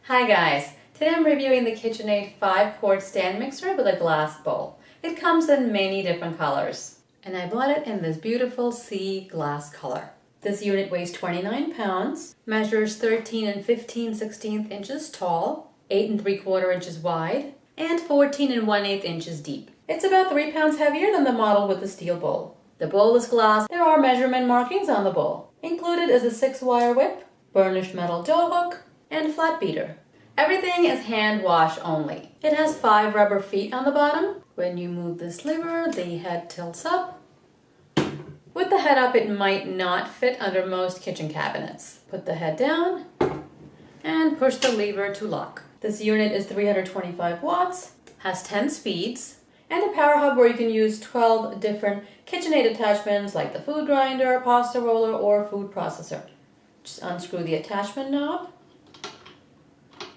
Hi guys, today I'm reviewing the KitchenAid 5-quart stand mixer with a glass bowl. It comes in many different colors, and I bought it in this beautiful sea glass color. This unit weighs 29 pounds, measures 13 and 15/16 inches tall, 8 3/4 inches wide, and 14 1/8 inches deep. It's about 3 pounds heavier than the model with the steel bowl. The bowl is glass. There are measurement markings on the bowl. Included is a 6-wire whip, burnished metal dough hook, and flat beater. Everything is hand wash only. It has 5 rubber feet on the bottom. When you move this lever, the head tilts up. With the head up, it might not fit under most kitchen cabinets. Put the head down and push the lever to lock. This unit is 325 watts, has 10 speeds, and a power hub where you can use 12 different KitchenAid attachments like the food grinder, pasta roller, or food processor. Just unscrew the attachment knob,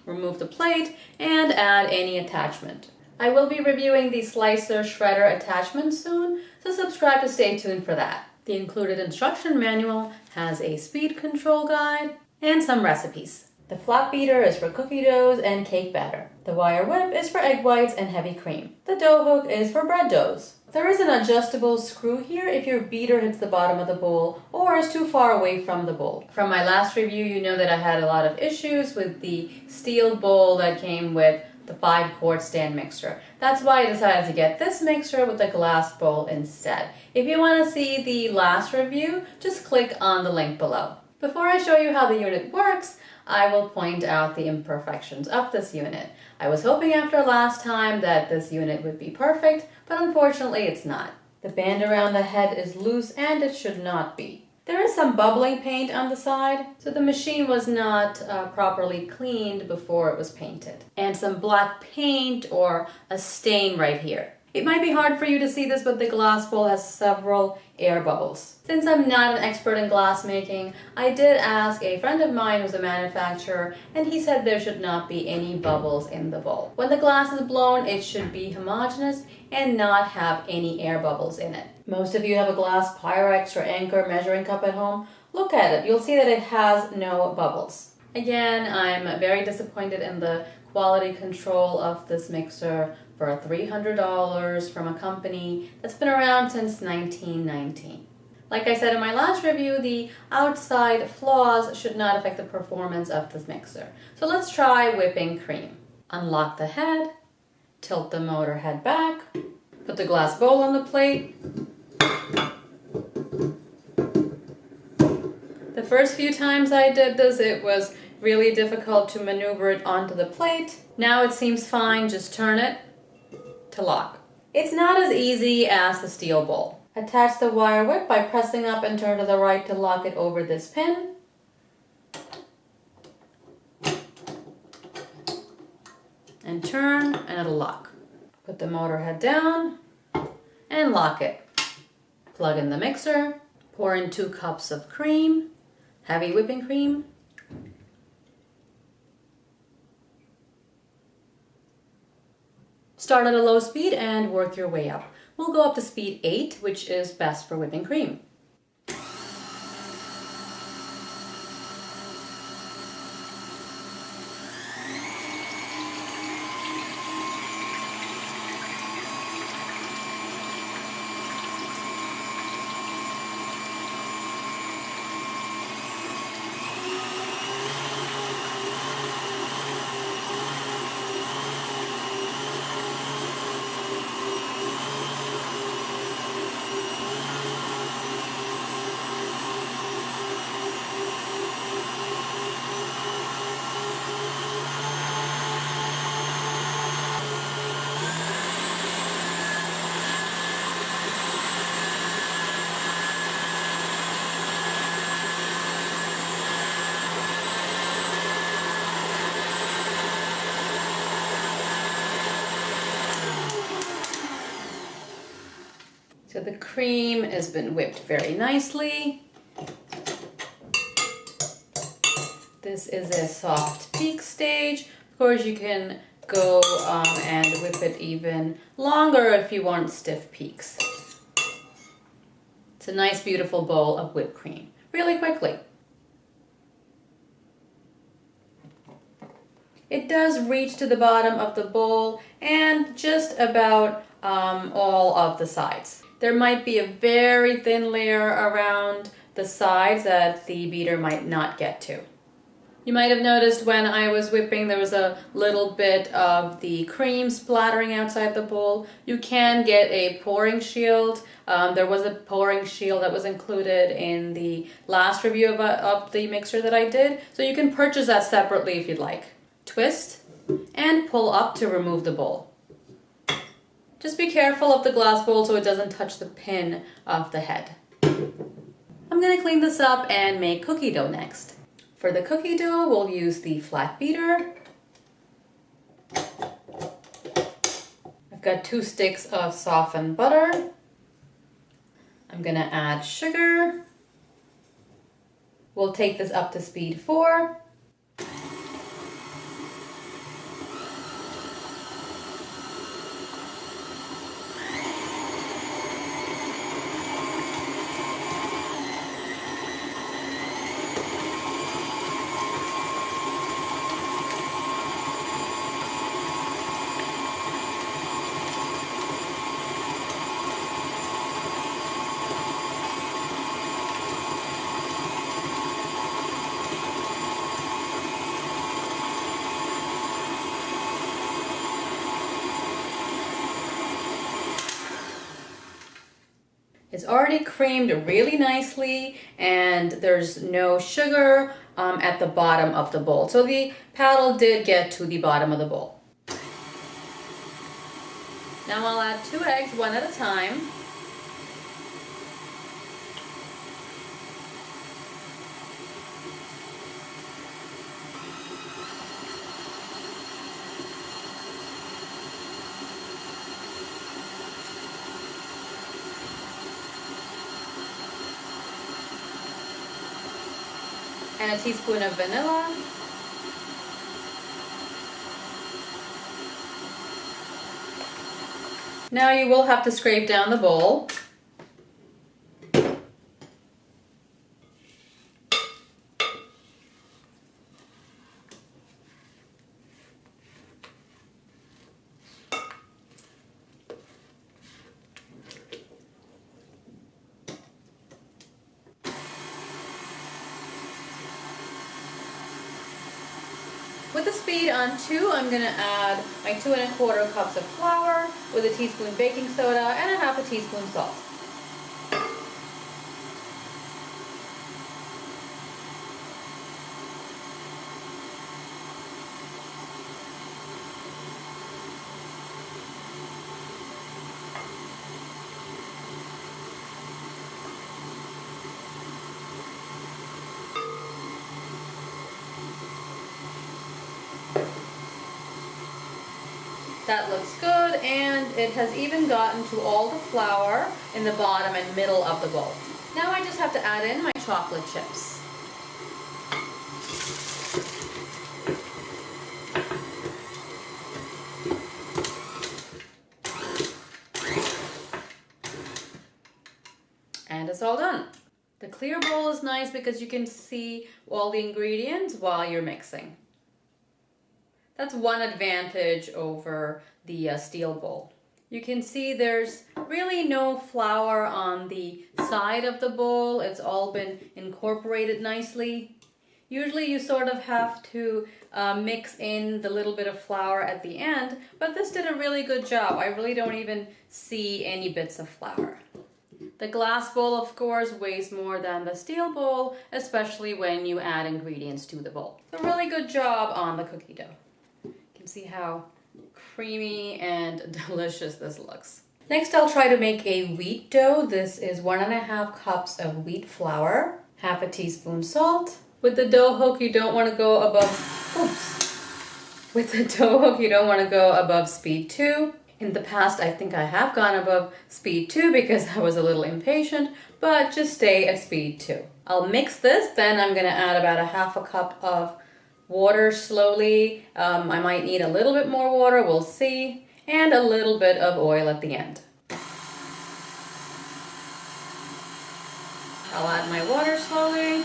remove the plate, and add any attachment. I will be reviewing the slicer shredder attachment soon, so subscribe to stay tuned for that. The included instruction manual has a speed control guide and some recipes. The flat beater is for cookie doughs and cake batter. The wire whip is for egg whites and heavy cream. The dough hook is for bread doughs. There is an adjustable screw here if your beater hits the bottom of the bowl or is too far away from the bowl. From my last review, you know that I had a lot of issues with the steel bowl that came with the 5-quart stand mixer. That's why I decided to get this mixer with the glass bowl instead. If you want to see the last review, just click on the link below. Before I show you how the unit works, I will point out the imperfections of this unit. I was hoping after last time that this unit would be perfect, but unfortunately it's not. The band around the head is loose and it should not be. There is some bubbling paint on the side, so the machine was not properly cleaned before it was painted. And some black paint or a stain right here. It might be hard for you to see this, but the glass bowl has several air bubbles. Since I'm not an expert in glass making, I did ask a friend of mine who's a manufacturer, and he said there should not be any bubbles in the bowl. When the glass is blown, it should be homogeneous and not have any air bubbles in it. Most of you have a glass Pyrex or Anchor measuring cup at home. Look at it. You'll see that it has no bubbles. Again, I'm very disappointed in the quality control of this mixer for $300 from a company that's been around since 1919. Like I said in my last review, the outside flaws should not affect the performance of this mixer. So let's try whipping cream. Unlock the head, tilt the motor head back, put the glass bowl on the plate. The first few times I did this, it was really difficult to maneuver it onto the plate. Now it seems fine, just turn it to lock. It's not as easy as the steel bowl. Attach the wire whip by pressing up and turn to the right to lock it over this pin. And turn and it'll lock. Put the motor head down and lock it. Plug in the mixer, pour in 2 cups of cream, heavy whipping cream. Start at a low speed and work your way up. We'll go up to speed 8, which is best for whipping cream. So the cream has been whipped very nicely. This is a soft peak stage. Of course, you can go and whip it even longer if you want stiff peaks. It's a nice, beautiful bowl of whipped cream. Really quickly. It does reach to the bottom of the bowl and just about all of the sides. There might be a very thin layer around the sides that the beater might not get to. You might have noticed when I was whipping there was a little bit of the cream splattering outside the bowl. You can get a pouring shield. There was a pouring shield that was included in the last review of the mixer that I did. So you can purchase that separately if you'd like. Twist and pull up to remove the bowl. Just be careful of the glass bowl so it doesn't touch the pin of the head. I'm going to clean this up and make cookie dough next. For the cookie dough, we'll use the flat beater. I've got 2 sticks of softened butter. I'm going to add sugar. We'll take this up to speed 4. It's already creamed really nicely and there's no sugar at the bottom of the bowl. So the paddle did get to the bottom of the bowl. Now I'll add 2 eggs one at a time. And a teaspoon of vanilla. Now you will have to scrape down the bowl. With the speed on 2, I'm going to add my 2 1/4 cups of flour with a teaspoon baking soda and a half a teaspoon salt. That looks good, and it has even gotten to all the flour in the bottom and middle of the bowl. Now I just have to add in my chocolate chips. And it's all done. The clear bowl is nice because you can see all the ingredients while you're mixing. That's one advantage over the steel bowl. You can see there's really no flour on the side of the bowl. It's all been incorporated nicely. Usually you sort of have to mix in the little bit of flour at the end, but this did a really good job. I really don't even see any bits of flour. The glass bowl, of course, weighs more than the steel bowl, especially when you add ingredients to the bowl. So really good job on the cookie dough. See how creamy and delicious this looks. Next, I'll try to make a wheat dough. This is 1 1/2 cups of wheat flour, half a teaspoon salt. With the dough hook, you don't want to go above, With the dough hook, you don't want to go above speed 2. In the past, I think I have gone above speed 2 because I was a little impatient, but just stay at speed 2. I'll mix this, then I'm gonna add about 1/2 cup of water slowly. I might need a little bit more water, we'll see, and a little bit of oil at the end. I'll add my water slowly.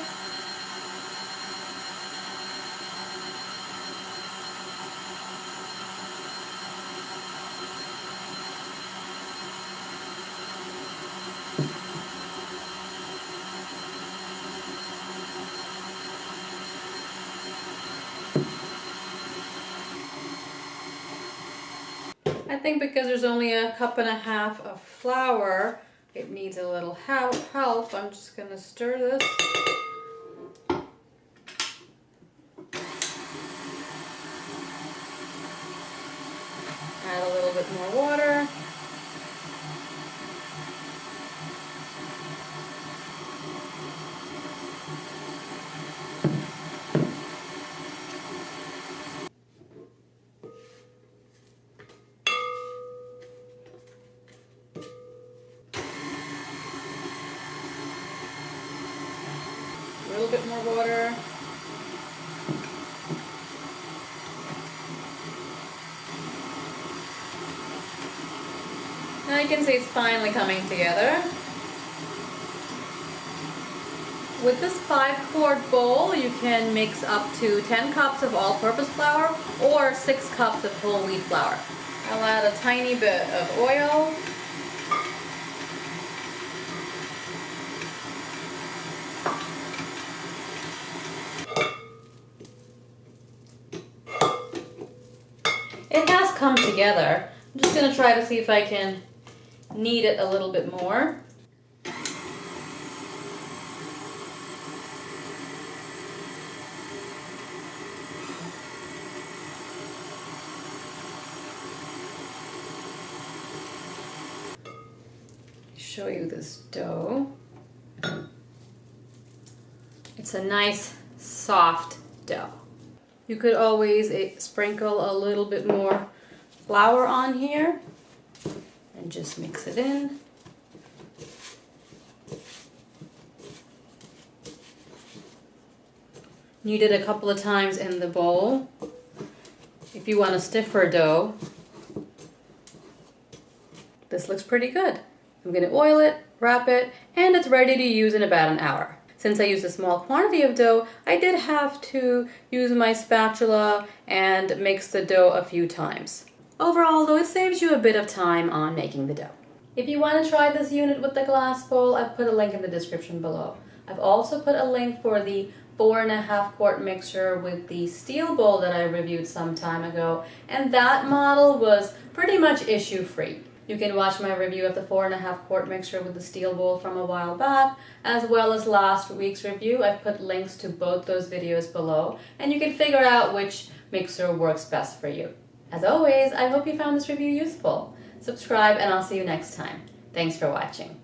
think because there's only a cup and a half of flour, it needs a little help. I'm just gonna stir this. Add a little bit more water. A little bit more water. Now you can see it's finally coming together. With this 5-quart bowl, you can mix up to 10 cups of all-purpose flour or 6 cups of whole wheat flour. I'll add a tiny bit of oil. It has come together. I'm just going to try to see if I can knead it a little bit more. Show you this dough. It's a nice soft dough. You could always sprinkle a little bit more flour on here and just mix it in. Knead it a couple of times in the bowl. If you want a stiffer dough, this looks pretty good. I'm going to oil it, wrap it, and it's ready to use in about an hour. Since I used a small quantity of dough, I did have to use my spatula and mix the dough a few times. Overall, though, it saves you a bit of time on making the dough. If you want to try this unit with the glass bowl, I've put a link in the description below. I've also put a link for the 4.5-quart mixer with the steel bowl that I reviewed some time ago, and that model was pretty much issue-free. You can watch my review of the 4.5-quart mixer with the steel bowl from a while back, as well as last week's review. I've put links to both those videos below, and you can figure out which mixer works best for you. As always, I hope you found this review useful. Subscribe, and I'll see you next time. Thanks for watching.